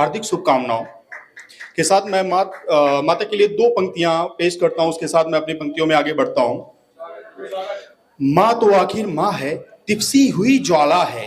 हार्दिक शुभकामनाओं के साथ मैं माता के लिए दो पंक्तियां पेश करता हूं, उसके साथ मैं अपनी पंक्तियों में आगे बढ़ता हूं। माँ तो आखिर माँ है, तिपसी हुई ज्वाला है,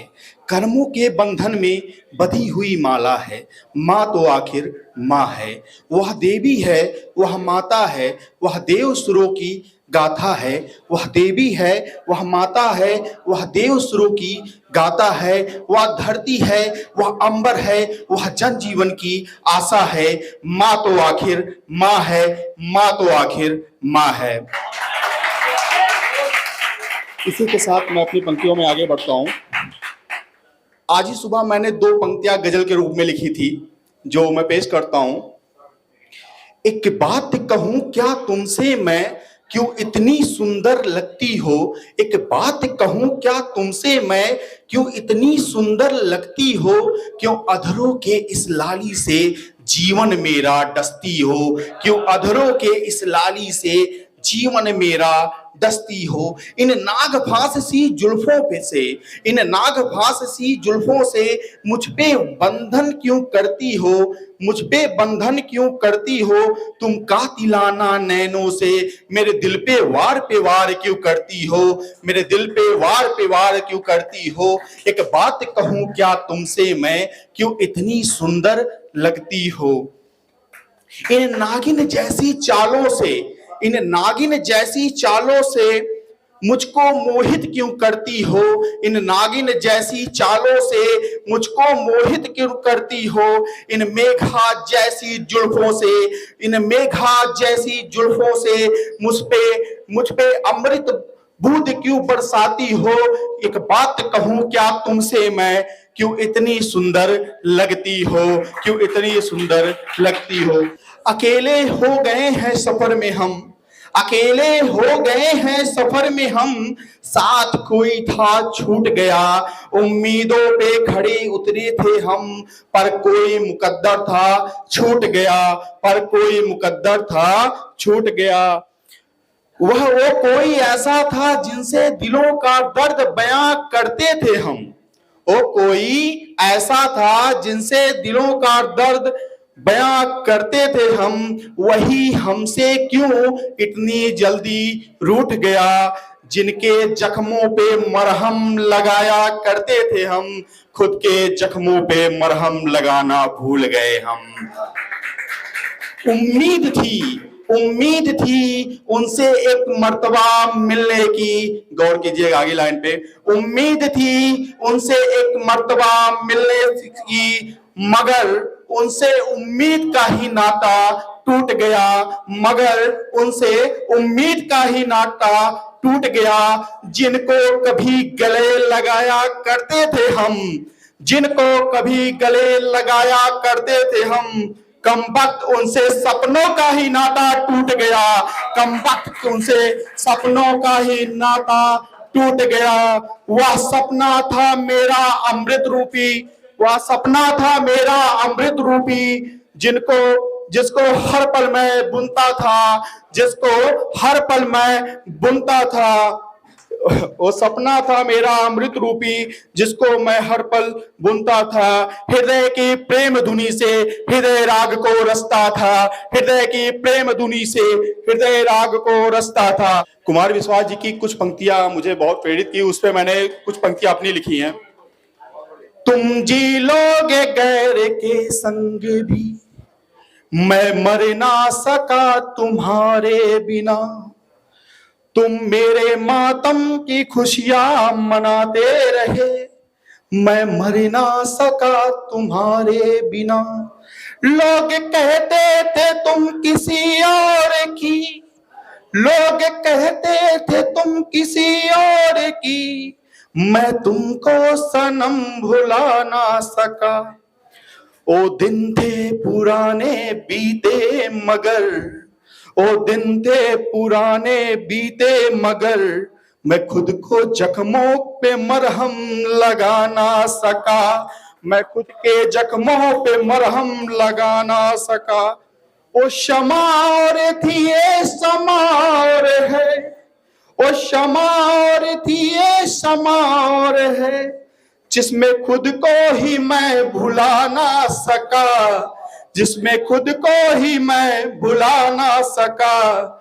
कर्मों के बंधन में बंधी हुई माला है। माँ तो आखिर माँ है, वह देवी है, वह माता है, वह देव सुरों की गाथा है। वह देवी है, वह माता है, वह देव सुरों की गाता है। वह धरती है, वह अंबर है, वह जन जीवन की आशा है। माँ तो आखिर माँ है, माँ तो आखिर माँ है। इसी के साथ मैं अपनी पंक्तियों में आगे बढ़ता हूं। आज ही सुबह मैंने दो पंक्तियां गजल के रूप में लिखी थी, जो मैं पेश करता हूं। एक बात कहूं क्या तुमसे मैं, क्यों इतनी सुंदर लगती हो। एक बात कहूं क्या तुमसे मैं, क्यों इतनी सुंदर लगती हो। क्यों अधरों के इस लाली से जीवन मेरा डसती हो। क्यों अधरों के इस लाली से जीवन मेरा डसती हो। इन नाग फांस सी जुल्फों पे से, इन नाग फांस सी जुल्फों से मुझ पे बंधन क्यों करती हो। मुझ पे बंधन क्यों करती हो। तुम कातिलाना नैनों से मेरे दिल पे वार क्यों करती हो। मेरे दिल पे वार क्यों करती हो। एक बात कहूं क्या तुमसे मैं, क्यों इतनी सुंदर लगती हो। इन नागिन जैसी चालों से, इन नागिन जैसी चालों से मुझको मोहित क्यों करती हो। इन नागिन जैसी चालों से मुझको मोहित क्यों करती हो। इन मेघा जैसी जुल्फों से, इन मेघा जैसी जुल्फों से मुझ पे अमृत बूंद क्यों बरसाती हो। एक बात कहूं क्या तुमसे मैं, क्यों इतनी सुंदर लगती हो। क्यों इतनी सुंदर लगती हो। अकेले हो गए हैं सफर में हम, अकेले हो गए हैं सफर में हम। साथ कोई था छूट गया, उम्मीदों पे खड़े उतरे थे हम। पर कोई मुकद्दर था छूट गया, पर कोई मुकद्दर था छूट गया। वह वो कोई ऐसा था जिनसे दिलों का दर्द बयां करते थे हम। वो कोई ऐसा था जिनसे दिलों का दर्द बयां करते थे हम। वही हमसे क्यों इतनी जल्दी रूठ गया। जिनके जख्मों पे मरहम लगाया करते थे हम, खुद के जख्मों पे मरहम लगाना भूल गए हम। उम्मीद थी उनसे एक मर्तबा मिलने की। गौर कीजिएगा आगे लाइन पे। उम्मीद थी उनसे एक मर्तबा मिलने की, मगर उनसे उम्मीद का ही नाता टूट गया। मगर उनसे उम्मीद का ही नाता टूट गया। जिनको कभी गले लगाया करते थे हम, जिनको कभी गले लगाया करते थे हम, कम वक्त उनसे सपनों का ही नाता टूट गया। कम वक्त उनसे सपनों का ही नाता टूट गया। वह सपना था मेरा अमृत रूपी, वह सपना था मेरा अमृत रूपी। जिसको हर पल मैं बुनता था, जिसको हर पल मैं बुनता था। वो सपना था मेरा अमृत रूपी, जिसको मैं हर पल बुनता था। हृदय की प्रेम धुनी से हृदय राग को रचता था। हृदय की प्रेम धुनी से हृदय राग को रचता था। कुमार विश्वास जी की कुछ पंक्तियां मुझे बहुत प्रेरित की, उस पर मैंने कुछ पंक्तियां अपनी लिखी हैं। तुम जी लोगे गैर के संग भी, मैं मर ना सका तुम्हारे बिना। तुम मेरे मातम की खुशियां मनाते रहे, मैं मर ना सका तुम्हारे बिना। लोग कहते थे तुम किसी और की, लोग कहते थे तुम किसी और की, मैं तुमको सनम भुला ना सका। ओ दिन थे पुराने बीते मगर, ओ दिन थे पुराने बीते मगर, मैं खुद को जख्मों पे मरहम लगा ना सका। मैं खुद के जख्मों पे मरहम लगा ना सका। ओ शमा और थी ये शमा और है, ओ शमा और थी ये शमा और है, जिसमें खुद को ही मैं भुला ना सका, जिसमें खुद को ही मैं भुला ना सका।